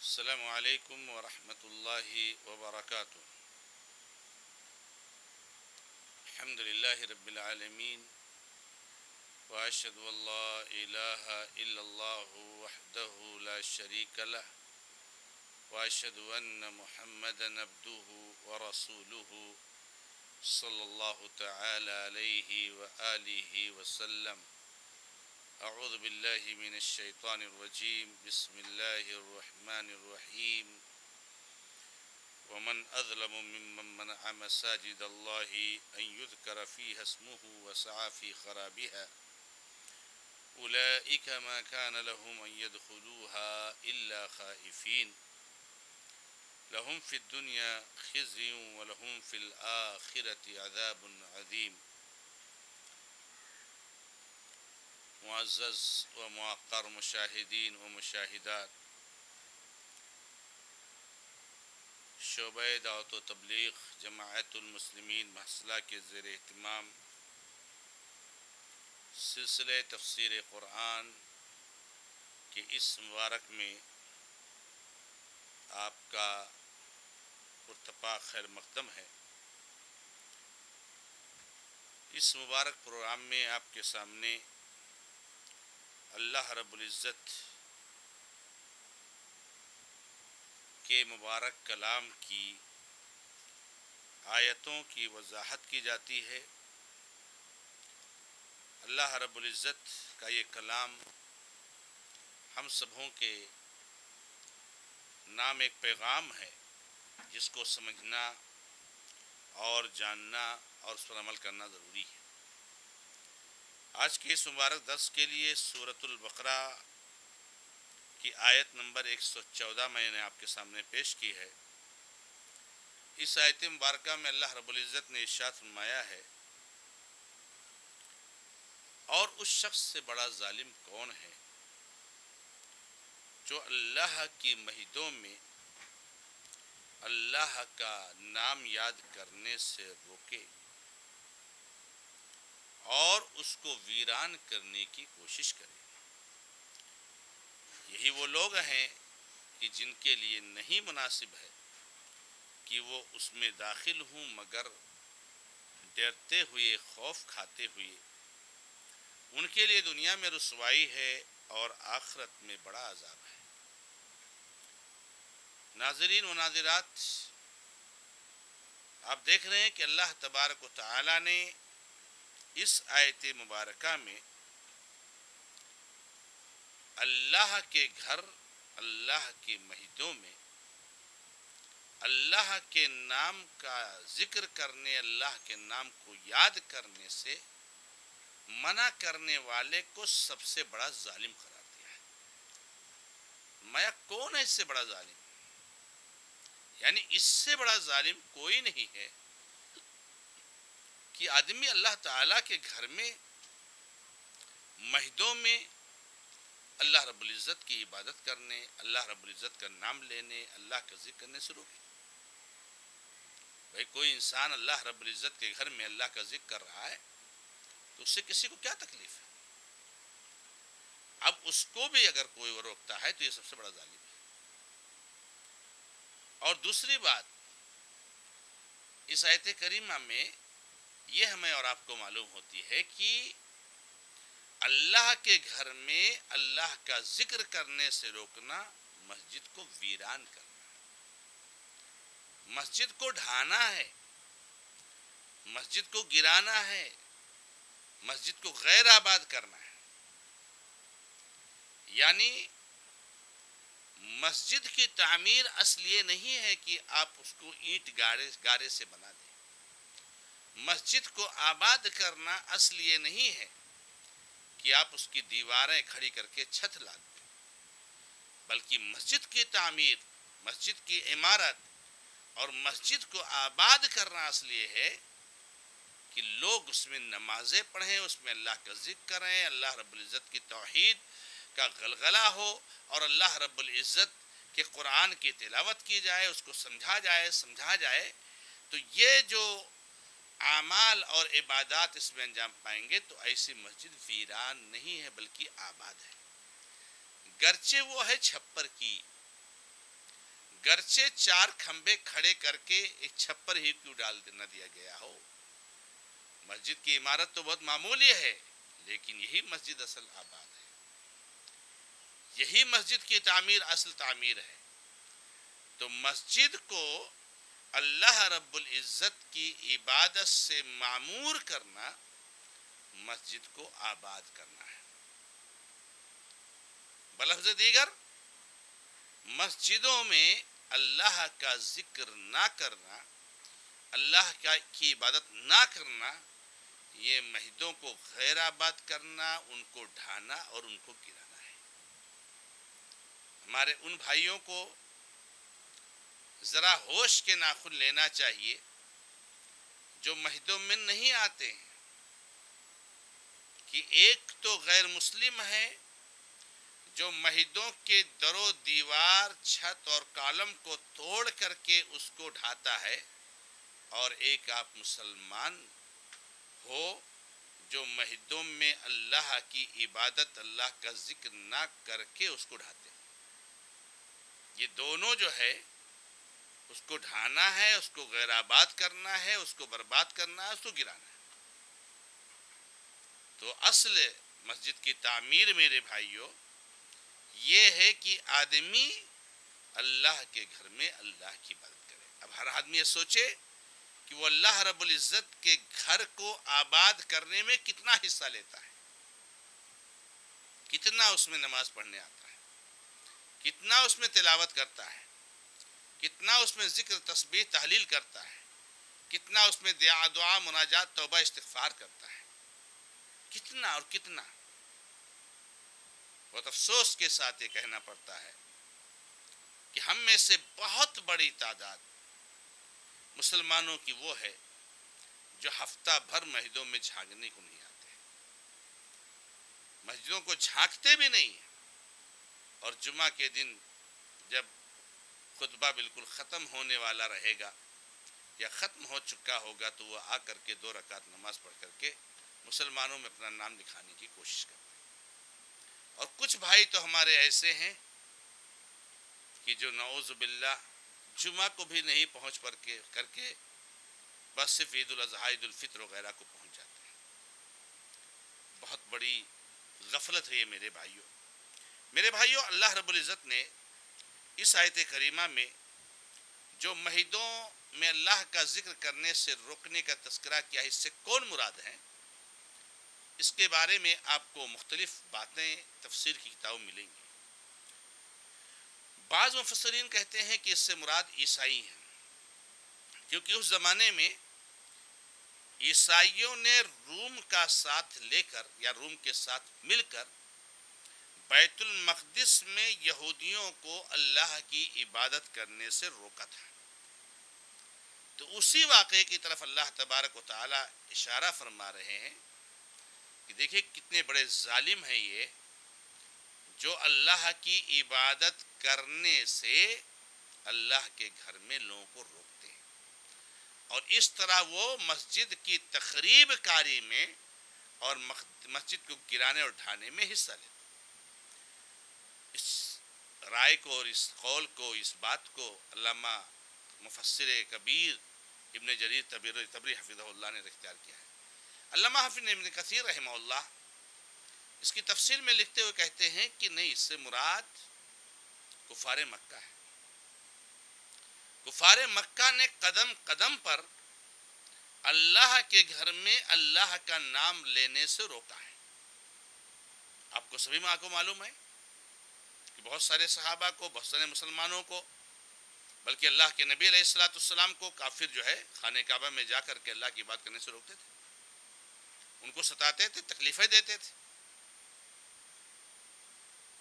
السلام علیکم ورحمۃ اللہ وبرکاتہ۔ الحمد للہ رب العالمین، واشهد ان لا الہ الا اللہ وحدہ لا شریک لہ، واشهد ان محمدا عبدہ ورسولہ صلی اللہ تعالی علیہ وآلہ وسلم۔ اعوذ باللہ من الشیطان الرجیم، بسم اللہ الرحمن الرحیم۔ ومن أظلم ممن منع مساجد الله أن يذكر فيها اسمه وسعى في خرابها أولئك ما كان لهم أن يدخلوها إلا خائفين لهم في الدنيا خزي ولهم في الآخرة عذاب عظيم۔ معزز و معقر مشاہدین و مشاہدات، شعبہ دعوت و تبلیغ جماعت المسلمین محصلہ کے زیر اہتمام سلسلہ تفسیر قرآن کے اس مبارک میں آپ کا پرتپاک خیر مقدم ہے۔ اس مبارک پروگرام میں آپ کے سامنے اللہ رب العزت کے مبارک کلام کی آیتوں کی وضاحت کی جاتی ہے۔ اللہ رب العزت کا یہ کلام ہم سبوں کے نام ایک پیغام ہے جس کو سمجھنا اور جاننا اور اس پر عمل کرنا ضروری ہے۔ آج کے اس مبارک درس کے لیے سورۃ البقرہ کی آیت نمبر 114 میں نے آپ کے سامنے پیش کی ہے۔ اس آیت مبارکہ میں اللہ رب العزت نے ارشاد فرمایا ہے، اور اس شخص سے بڑا ظالم کون ہے جو اللہ کی مسجدوں میں اللہ کا نام یاد کرنے سے روکے اور اس کو ویران کرنے کی کوشش کرے۔ یہی وہ لوگ ہیں کہ جن کے لیے نہیں مناسب ہے کہ وہ اس میں داخل ہوں مگر ڈرتے ہوئے، خوف کھاتے ہوئے۔ ان کے لیے دنیا میں رسوائی ہے اور آخرت میں بڑا عذاب ہے۔ ناظرین و ناظرات، آپ دیکھ رہے ہیں کہ اللہ تبارک و تعالی نے اس آیت مبارکہ میں اللہ کے گھر، اللہ کی مسجدوں میں اللہ کے نام کا ذکر کرنے، اللہ کے نام کو یاد کرنے سے منع کرنے والے کو سب سے بڑا ظالم قرار دیا ہے۔ میں کون ہے اس سے بڑا ظالم؟ یعنی اس سے بڑا ظالم کوئی نہیں ہے کہ آدمی اللہ تعالیٰ کے گھر میں، مسجدوں میں اللہ رب العزت کی عبادت کرنے، اللہ رب العزت کا نام لینے، اللہ کا ذکر کرنے سے روکے۔ بھئی کوئی انسان اللہ رب العزت کے گھر میں اللہ کا ذکر کر رہا ہے تو اس سے کسی کو کیا تکلیف ہے؟ اب اس کو بھی اگر کوئی روکتا ہے تو یہ سب سے بڑا ظالم ہے۔ اور دوسری بات، اس آیت کریمہ میں یہ ہمیں اور آپ کو معلوم ہوتی ہے کہ اللہ کے گھر میں اللہ کا ذکر کرنے سے روکنا مسجد کو ویران کرنا، مسجد کو ڈھانا ہے، مسجد کو گرانا ہے، مسجد کو غیر آباد کرنا ہے۔ یعنی مسجد کی تعمیر اصل یہ نہیں ہے کہ آپ اس کو اینٹ گارے سے بنا دیں۔ مسجد کو آباد کرنا اصل یہ نہیں ہے کہ آپ اس کی دیواریں کھڑی کر کے چھت لا دیں، بلکہ مسجد کی تعمیر، مسجد کی عمارت اور مسجد کو آباد کرنا اصل یہ ہے کہ لوگ اس میں نمازیں پڑھیں، اس میں اللہ کا ذکر کریں، اللہ رب العزت کی توحید کا غلغلہ ہو اور اللہ رب العزت کے قرآن کی تلاوت کی جائے، اس کو سمجھا جائے تو یہ جو اعمال اور عبادات اس میں انجام پائیں گے تو ایسی مسجد ویران نہیں ہے بلکہ آباد ہے۔ گرچہ وہ ہے چھپر کی، گرچہ 4 کھمبے کھڑے کر کے ایک چھپر ہی کیوں ڈال نہ دیا گیا ہو. مسجد کی عمارت تو بہت معمولی ہے، لیکن یہی مسجد اصل آباد ہے. یہی مسجد کی تعمیر اصل تعمیر ہے. تو مسجد کو اللہ رب العزت کی عبادت سے معمور کرنا، مسجد کو آباد کرنا ہے. بلفظ دیگر، مسجدوں میں اللہ کا ذکر نہ کرنا، اللہ کی عبادت نہ کرنا، یہ مسجدوں کو غیر آباد کرنا، ان کو ڈھانا اور ان کو گرانا ہے. ہمارے ان بھائیوں کو ذرا ہوش کے ناخن لینا چاہیے جو مسجدوں میں نہیں آتے ہیں، کہ ایک تو غیر مسلم ہے جو مسجدوں کے در و دیوار، چھت اور کالم کو توڑ کر کے اس کو ڈھاتا ہے، اور ایک آپ مسلمان ہو جو مسجدوں میں اللہ کی عبادت، اللہ کا ذکر نہ کر کے اس کو ڈھاتے ہیں. یہ دونوں جو ہے اس کو ڈھانا ہے، اس کو غیر آباد کرنا ہے، اس کو برباد کرنا ہے، اس کو گرانا ہے. تو اصل مسجد کی تعمیر میرے بھائیوں یہ ہے کہ آدمی اللہ کے گھر میں اللہ کی عبادت کرے. اب ہر آدمی یہ سوچے کہ وہ اللہ رب العزت کے گھر کو آباد کرنے میں کتنا حصہ لیتا ہے، کتنا اس میں نماز پڑھنے آتا ہے، کتنا اس میں تلاوت کرتا ہے، کتنا اس میں ذکر تسبیح تحلیل کرتا ہے، کتنا اس میں دعا مناجات توبہ استغفار کرتا ہے، کتنا اور کتنا. بہت افسوس کے ساتھ یہ کہنا پڑتا ہے کہ ہم میں سے بہت بڑی تعداد مسلمانوں کی وہ ہے جو ہفتہ بھر مسجدوں میں جھانکنے کو نہیں آتے، مسجدوں کو جھانکتے بھی نہیں ہیں، اور جمعہ کے دن جب خطبہ بالکل ختم ہونے والا رہے گا یا ختم ہو چکا ہوگا تو وہ آ کر کے 2 رکعت نماز پڑھ کر کے مسلمانوں میں اپنا نام لکھانے کی کوشش کرتے ہیں. اور کچھ بھائی تو ہمارے ایسے ہیں کہ جو نعوذ باللہ جمعہ کو بھی نہیں پہنچ کر کے بس صرف عید الاضحیٰ، عید الفطر وغیرہ کو پہنچ جاتے ہیں. بہت بڑی غفلت ہے یہ میرے بھائیوں. میرے بھائیوں، اللہ رب العزت نے اس آیت کریمہ میں جو مسجدوں میں اللہ کا ذکر کرنے سے روکنے کا تذکرہ کیا، اس سے کون مراد ہیں، اس کے بارے میں آپ کو مختلف باتیں تفسیر کی کتابوں ملیں گی. بعض مفسرین کہتے ہیں کہ اس سے مراد عیسائی ہیں، کیونکہ اس زمانے میں عیسائیوں نے روم کا ساتھ لے کر یا روم کے ساتھ مل کر بیت المقدس میں یہودیوں کو اللہ کی عبادت کرنے سے روکا تھا. تو اسی واقعے کی طرف اللہ تبارک و تعالی اشارہ فرما رہے ہیں کہ دیکھیں کتنے بڑے ظالم ہیں یہ، جو اللہ کی عبادت کرنے سے اللہ کے گھر میں لوگوں کو روکتے ہیں، اور اس طرح وہ مسجد کی تخریب کاری میں اور مسجد کو گرانے اور ڈھانے میں حصہ لیتے ہیں. اس رائے کو اور اس قول کو، اس بات کو علامہ مفسر کبیر ابن جریر طبری حفظہ اللہ نے اختیار کیا ہے. علامہ حافظ ابن کثیر رحمہ اللہ اس کی تفسیر میں لکھتے ہوئے کہتے ہیں کہ نہیں، اس سے مراد کفار مکہ ہے. کفار مکہ نے قدم قدم پر اللہ کے گھر میں اللہ کا نام لینے سے روکا ہے. آپ کو سبھی ماں کو معلوم ہے کہ بہت سارے صحابہ کو، بہت سارے مسلمانوں کو، بلکہ اللہ کے نبی علیہ الصلوۃ والسلام کو کافر جو ہے خانہ کعبہ میں جا کر کے اللہ کی بات کرنے سے روکتے تھے، ان کو ستاتے تھے، تکلیفیں دیتے تھے.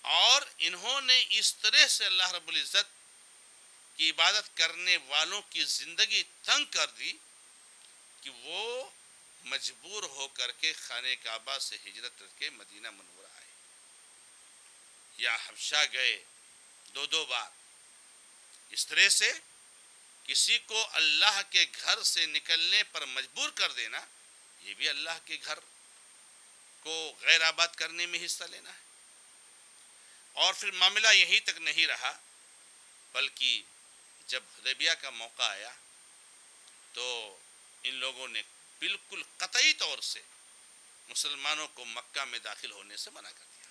اور انہوں نے اس طرح سے اللہ رب العزت کی عبادت کرنے والوں کی زندگی تنگ کر دی کہ وہ مجبور ہو کر کے خانہ کعبہ سے ہجرت کر کے مدینہ منورہ آئے، یا حبشہ گئے 2 بار. اس طرح سے کسی کو اللہ کے گھر سے نکلنے پر مجبور کر دینا، یہ بھی اللہ کے گھر کو غیر آباد کرنے میں حصہ لینا ہے. اور پھر معاملہ یہیں تک نہیں رہا، بلکہ جب حدیبیہ کا موقع آیا تو ان لوگوں نے بالکل قطعی طور سے مسلمانوں کو مکہ میں داخل ہونے سے منع کر دیا.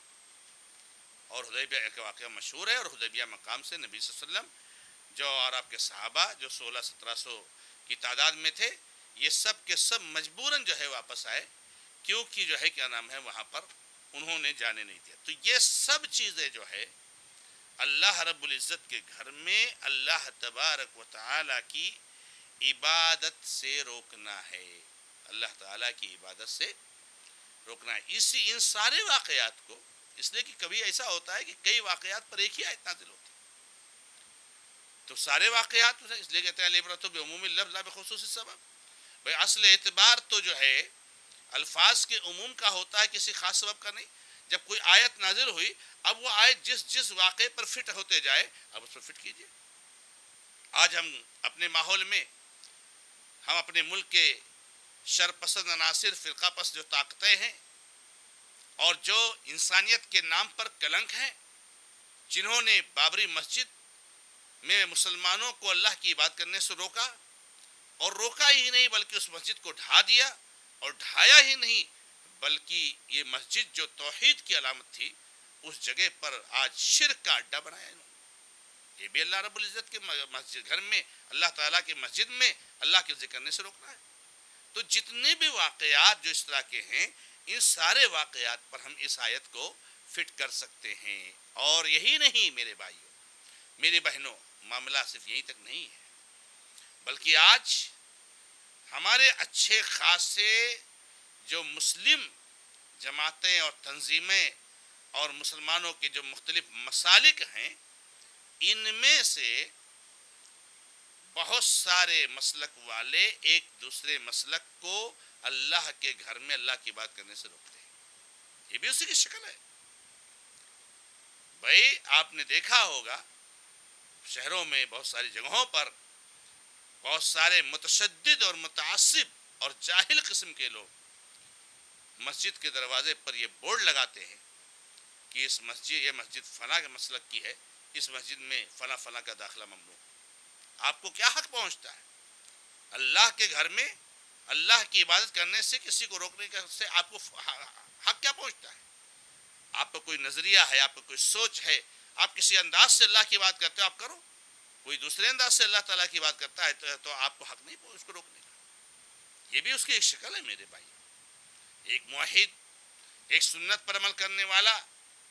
اور حدیبیہ کا واقعہ مشہور ہے. اور حدیبیہ مقام سے نبی صلی اللہ علیہ وسلم جو اور آپ کے صحابہ جو 1600-1700 کی تعداد میں تھے، یہ سب کے سب مجبوراً جو ہے واپس آئے، کیونکہ جو ہے کیا نام ہے وہاں پر انہوں نے جانے نہیں دیا. تو یہ سب چیزیں جو ہے اللہ رب العزت کے گھر میں اللہ تبارک و تعالی کی عبادت سے روکنا ہے. اللہ تعالیٰ کی عبادت سے روکنا ہے. ان سارے واقعات کو، اس لیے کہ کبھی ایسا ہوتا ہے کہ کئی واقعات پر ایک ہی آیت نازل ہوتی ہے، تو سارے واقعات اس لیے کہتے ہیں العبرۃ بعموم اللفظ لا بخصوص السبب. بھائی اصل اعتبار تو جو ہے الفاظ کے عموم کا ہوتا ہے، کسی خاص سبب کا نہیں. جب کوئی آیت نازل ہوئی، اب وہ آیت جس واقعے پر فٹ ہوتے جائے اب اس پر فٹ کیجیے. آج ہم اپنے ماحول میں، ہم اپنے ملک کے شر پسند عناصر، فرقہ پسند جو طاقتیں ہیں اور جو انسانیت کے نام پر کلنک ہیں، جنہوں نے بابری مسجد میں مسلمانوں کو اللہ کی عبادت کرنے سے روکا، اور روکا ہی نہیں بلکہ اس مسجد کو ڈھا دیا، اور ڈھایا ہی نہیں بلکہ یہ مسجد جو توحید کی علامت تھی اس جگہ پر آج شرک کا اڈا بنایا انہوں نے. یہ بھی اللہ رب العزت کے مسجد گھر میں، اللہ تعالیٰ کے مسجد میں اللہ کے ذکر کرنے سے روکنا ہے. تو جتنے بھی واقعات جو اس طرح کے ہیں، ان سارے واقعات پر ہم اس آیت کو فٹ کر سکتے ہیں. اور یہی نہیں میرے بھائیوں، میری بہنوں، معاملہ صرف یہیں تک نہیں ہے، بلکہ آج ہمارے اچھے خاصے جو مسلم جماعتیں اور تنظیمیں اور مسلمانوں کے جو مختلف مسالک ہیں، ان میں سے بہت سارے مسلک والے ایک دوسرے مسلک کو اللہ کے گھر میں اللہ کی بات کرنے سے روکتے ہیں. یہ بھی اسی کی شکل ہے. بھائی آپ نے دیکھا ہوگا شہروں میں بہت ساری جگہوں پر بہت سارے متشدد اور متعصب اور جاہل قسم کے لوگ مسجد کے دروازے پر یہ بورڈ لگاتے ہیں کہ یہ مسجد فلاں کے مسلک کی ہے، اس مسجد میں فلاں فلاں کا داخلہ ممنوع. آپ کو کیا حق پہنچتا ہے؟ اللہ کے گھر میں اللہ کی عبادت کرنے سے کسی کو روکنے سے آپ کو حق کیا پہنچتا ہے؟ آپ کا کوئی نظریہ ہے، آپ کا کوئی سوچ ہے، آپ کسی انداز سے اللہ کی بات کرتے ہو، آپ کرو. کوئی دوسرے انداز سے اللہ تعالیٰ کی بات کرتا ہے تو آپ کو حق نہیں اس کو روکنے کا. یہ بھی اس کی ایک شکل ہے میرے بھائی. ایک موحد، ایک سنت پر عمل کرنے والا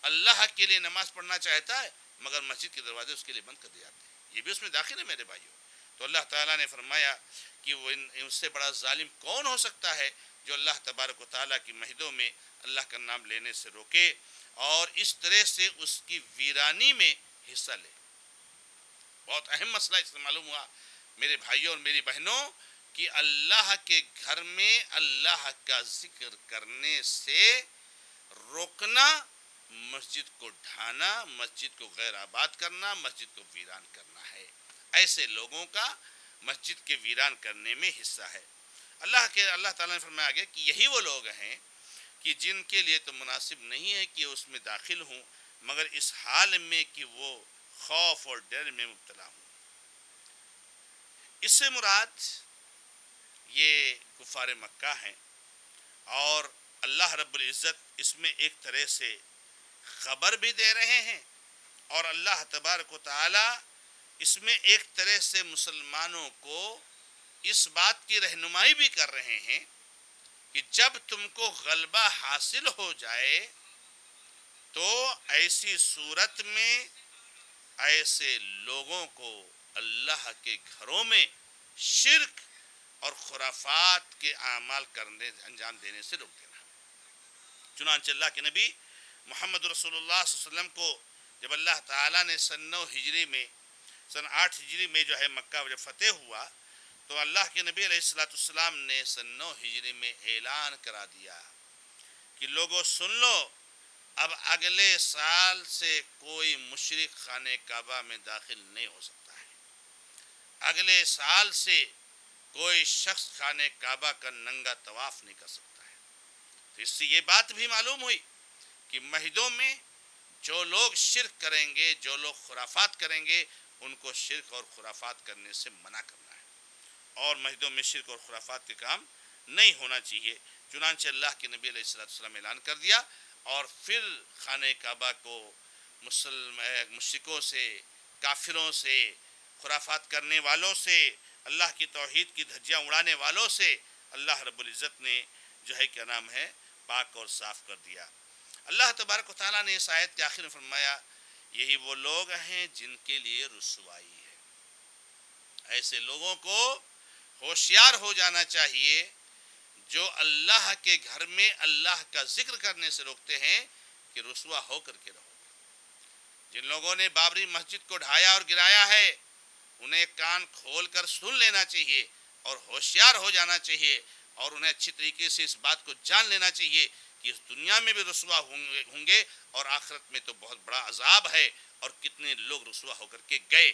اللہ کے لیے نماز پڑھنا چاہتا ہے، مگر مسجد کے دروازے اس کے لیے بند کر دیے جاتے ہیں. یہ بھی اس میں داخل ہے میرے بھائیوں. تو اللہ تعالیٰ نے فرمایا کہ وہ ان سے بڑا ظالم کون ہو سکتا ہے جو اللہ تبارک و تعالیٰ کی مسجدوں میں اللہ کا نام لینے سے روکے اور اس طرح سے اس کی ویرانی میں حصہ لے. بہت اہم مسئلہ اس سے معلوم ہوا میرے بھائیوں اور میری بہنوں کہ اللہ کے گھر میں اللہ کا ذکر کرنے سے روکنا، مسجد کو ڈھانا، مسجد کو غیر آباد کرنا، مسجد کو ویران کرنا ہے. ایسے لوگوں کا مسجد کے ویران کرنے میں حصہ ہے. اللہ تعالیٰ نے فرمایا آگے کہ یہی وہ لوگ ہیں کہ جن کے لیے تو مناسب نہیں ہے کہ اس میں داخل ہوں، مگر اس حال میں کہ وہ خوف اور ڈر میں مبتلا ہوں. اس سے مراد یہ کفار مکہ ہیں، اور اللہ رب العزت اس میں ایک طرح سے خبر بھی دے رہے ہیں، اور اللہ تبارک و تعالی اس میں ایک طرح سے مسلمانوں کو اس بات کی رہنمائی بھی کر رہے ہیں کہ جب تم کو غلبہ حاصل ہو جائے تو ایسی صورت میں ایسے لوگوں کو اللہ کے گھروں میں شرک اور خرافات کے اعمال انجام دینے سے روک دینا. چنانچہ اللہ کے نبی محمد رسول اللہ صلی اللہ علیہ وسلم کو جب اللہ تعالیٰ نے سن 9 ہجری میں، سن 8 ہجری میں جو ہے مکہ جب فتح ہوا تو اللہ کے نبی علیہ السلام نے سن 9 ہجری میں اعلان کرا دیا کہ لوگوں سن لو، اب اگلے سال سے کوئی مشرک خانہ کعبہ میں داخل نہیں ہو سکتا ہے. اگلے سال سے کوئی شخص خانہ کعبہ کا ننگا طواف نہیں کر سکتا ہے. تو اس سے یہ بات بھی معلوم ہوئی کہ مسجدوں میں جو لوگ شرک کریں گے، جو لوگ خرافات کریں گے، ان کو شرک اور خرافات کرنے سے منع کرنا ہے، اور مسجدوں میں شرک اور خرافات کے کام نہیں ہونا چاہیے۔ چنانچہ اللہ کے نبی علیہ السلام اعلان کر دیا، اور پھر خانہ کعبہ کو مشرکوں سے، کافروں سے، خرافات کرنے والوں سے، اللہ کی توحید کی دھجیاں اڑانے والوں سے اللہ رب العزت نے جو ہے کیا نام ہے پاک اور صاف کر دیا۔ اللہ تبارک و تعالیٰ نے اس آیت کے آخر میں فرمایا، یہی وہ لوگ ہیں جن کے لیے رسوائی ہے۔ ایسے لوگوں کو ہوشیار ہو جانا چاہیے جو اللہ کے گھر میں اللہ کا ذکر کرنے سے روکتے ہیں کہ رسوا ہو کر کے رہو۔ جن لوگوں نے بابری مسجد کو ڈھایا اور گرایا ہے، انہیں کان کھول کر سن لینا چاہیے اور ہوشیار ہو جانا چاہیے، اور انہیں اچھی طریقے سے اس بات کو جان لینا چاہیے کہ اس دنیا میں بھی رسوا ہوں گے، اور آخرت میں تو بہت بڑا عذاب ہے، اور کتنے لوگ رسوا ہو کر کے گئے۔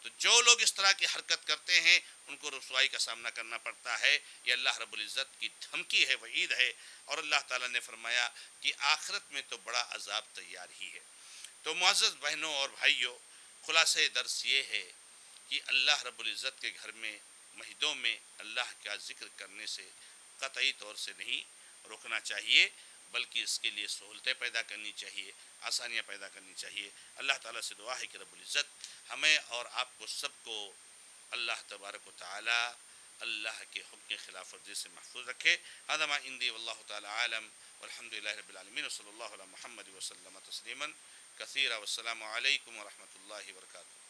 تو جو لوگ اس طرح کی حرکت کرتے ہیں ان کو رسوائی کا سامنا کرنا پڑتا ہے۔ یہ اللہ رب العزت کی دھمکی ہے، وعید ہے، اور اللہ تعالیٰ نے فرمایا کہ آخرت میں تو بڑا عذاب تیار ہی ہے۔ تو معزز بہنوں اور بھائیوں، خلاصہ درس یہ ہے کہ اللہ رب العزت کے گھر میں، مسجدوں میں اللہ کا ذکر کرنے سے قطعی طور سے نہیں روکنا چاہیے، بلکہ اس کے لیے سہولتیں پیدا کرنی چاہیے، آسانیاں پیدا کرنی چاہیے۔ اللہ تعالیٰ سے دعا ہے کہ رب العزت ہمیں اور آپ کو سب کو اللہ تبارک و تعالی اللہ کے حکم کے خلاف ورزی سے محفوظ رکھے۔ هذا ما عندي والله تعالی عالم، والحمد لله رب العالمین، وصلی اللہ علی محمد وسلم تسلیما کثیرا، والسلام علیکم ورحمۃ اللہ وبرکاتہ۔